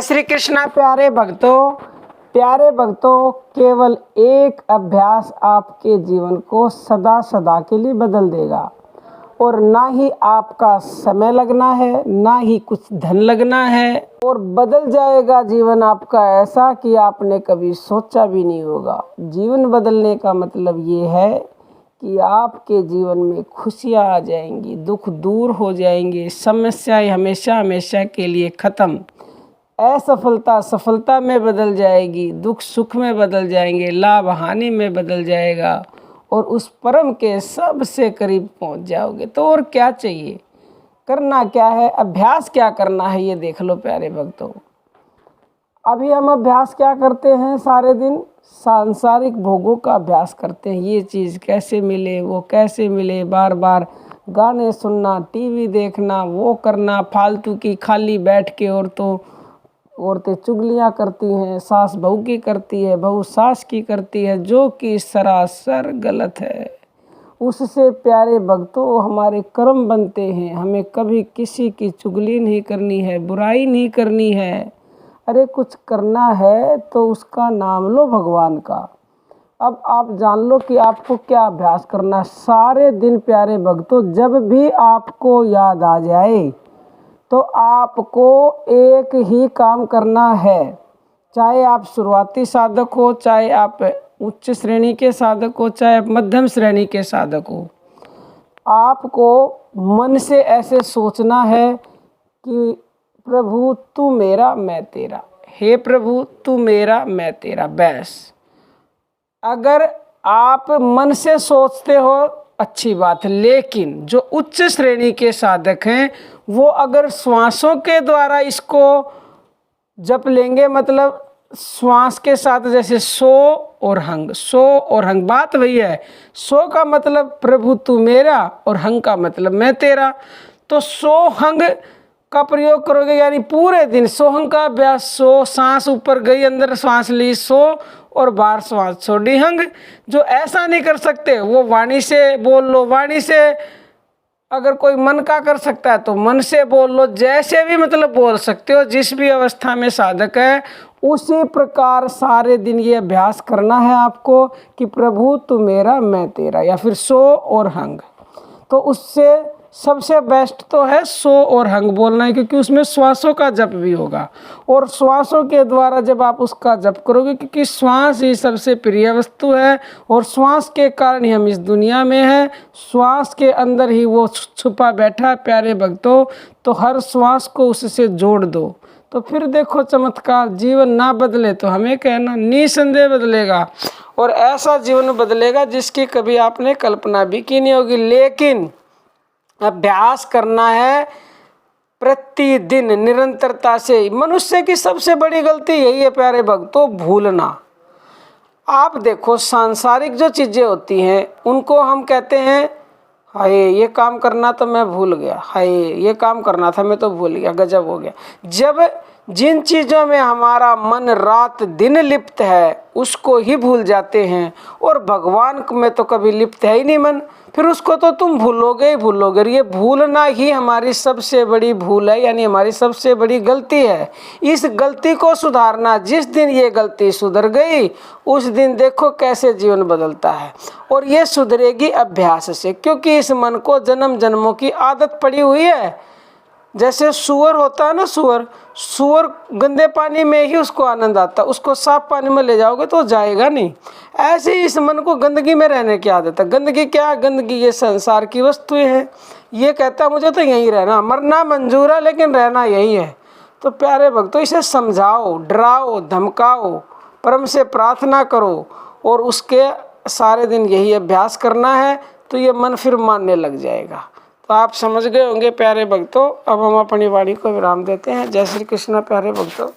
श्री कृष्णा प्यारे भक्तों, केवल एक अभ्यास आपके जीवन को सदा सदा के लिए बदल देगा। और ना ही आपका समय लगना है, ना ही कुछ धन लगना है, और बदल जाएगा जीवन आपका ऐसा कि आपने कभी सोचा भी नहीं होगा। जीवन बदलने का मतलब ये है कि आपके जीवन में खुशियाँ आ जाएंगी, दुख दूर हो जाएंगे, समस्याएं हमेशा हमेशा के लिए ख़त्म, असफलता सफलता में बदल जाएगी, दुख सुख में बदल जाएंगे, लाभ हानि में बदल जाएगा और उस परम के सबसे करीब पहुंच जाओगे। तो और क्या चाहिए? करना क्या है? अभ्यास क्या करना है ये देख लो प्यारे भक्तों। अभी हम अभ्यास क्या करते हैं? सारे दिन सांसारिक भोगों का अभ्यास करते हैं। ये चीज़ कैसे मिले, वो कैसे मिले, बार बार गाने सुनना, टीवी देखना, वो करना, फालतू की खाली बैठ के औरतें चुगलियाँ करती हैं, सास बहू की करती है, बहू सास की करती है, जो कि सरासर गलत है। उससे प्यारे भक्तों हमारे कर्म बनते हैं। हमें कभी किसी की चुगली नहीं करनी है, बुराई नहीं करनी है। अरे कुछ करना है तो उसका नाम लो भगवान का। अब आप जान लो कि आपको क्या अभ्यास करना है। सारे दिन प्यारे भक्तों जब भी आपको याद आ जाए तो आपको एक ही काम करना है। चाहे आप शुरुआती साधक हो, चाहे आप उच्च श्रेणी के साधक हो, चाहे आप मध्यम श्रेणी के साधक हो, आपको मन से ऐसे सोचना है कि प्रभु तू मेरा मैं तेरा, हे प्रभु तू मेरा मैं तेरा। बस अगर आप मन से सोचते हो अच्छी बात है, लेकिन जो उच्च श्रेणी के साधक हैं वो अगर श्वासों के द्वारा इसको जप लेंगे, मतलब श्वास के साथ, जैसे सो और हंग, सो और हंग, बात वही है। सो का मतलब प्रभु तू मेरा और हंग का मतलब मैं तेरा। तो सो हंग का प्रयोग करोगे, यानी पूरे दिन सोहंग का अभ्यास। सो सांस ऊपर गई, अंदर सांस ली, सो और बाहर सांस छोड़ी हंग। जो ऐसा नहीं कर सकते वो वाणी से बोल लो, वाणी से अगर कोई मन का कर सकता है तो मन से बोल लो, जैसे भी मतलब बोल सकते हो। जिस भी अवस्था में साधक है उसी प्रकार सारे दिन ये अभ्यास करना है आपको कि प्रभु तू मेरा मैं तेरा, या फिर सो और हंग। तो उससे सबसे बेस्ट तो है सो और हंग बोलना है, क्योंकि उसमें श्वासों का जप भी होगा। और श्वासों के द्वारा जब आप उसका जप करोगे, क्योंकि श्वास ही सबसे प्रिय वस्तु है और श्वास के कारण ही हम इस दुनिया में हैं, श्वास के अंदर ही वो छुपा बैठा है प्यारे भक्तों। तो हर श्वास को उससे जोड़ दो तो फिर देखो चमत्कार। जीवन ना बदले तो हमें कहना, निसंदेह बदलेगा, और ऐसा जीवन बदलेगा जिसकी कभी आपने कल्पना भी की नहीं होगी। लेकिन अभ्यास करना है प्रतिदिन निरंतरता से। मनुष्य की सबसे बड़ी गलती यही है प्यारे भक्तों, भूलना। आप देखो सांसारिक जो चीज़ें होती हैं उनको हम कहते हैं हाय ये काम करना तो मैं भूल गया, हाय ये काम करना था मैं तो भूल गया, गजब हो गया। जब जिन चीज़ों में हमारा मन रात दिन लिप्त है उसको ही भूल जाते हैं, और भगवान में तो कभी लिप्त है ही नहीं मन, फिर उसको तो तुम भूलोगे ही भूलोगे। ये भूलना ही हमारी सबसे बड़ी भूल है, यानी हमारी सबसे बड़ी गलती है। इस गलती को सुधारना, जिस दिन ये गलती सुधर गई उस दिन देखो कैसे जीवन बदलता है। और ये सुधरेगी अभ्यास से, क्योंकि इस मन को जन्म जन्मों की आदत पड़ी हुई है। जैसे सुअर होता है ना, सुअर गंदे पानी में ही उसको आनंद आता है, उसको साफ पानी में ले जाओगे तो जाएगा नहीं। ऐसे ही इस मन को गंदगी में रहने की आदत है। गंदगी क्या है? गंदगी ये संसार की वस्तुएं हैं। ये कहता है मुझे तो यहीं रहना, मरना मंजूर है लेकिन रहना यही है। तो प्यारे भक्तों इसे समझाओ, डराओ, धमकाओ, परम से प्रार्थना करो, और उसके सारे दिन यही अभ्यास करना है, तो ये मन फिर मानने लग जाएगा। तो आप समझ गए होंगे प्यारे भक्तों। अब हम अपनी वाणी को विराम देते हैं। जय श्री कृष्ण प्यारे भक्तों।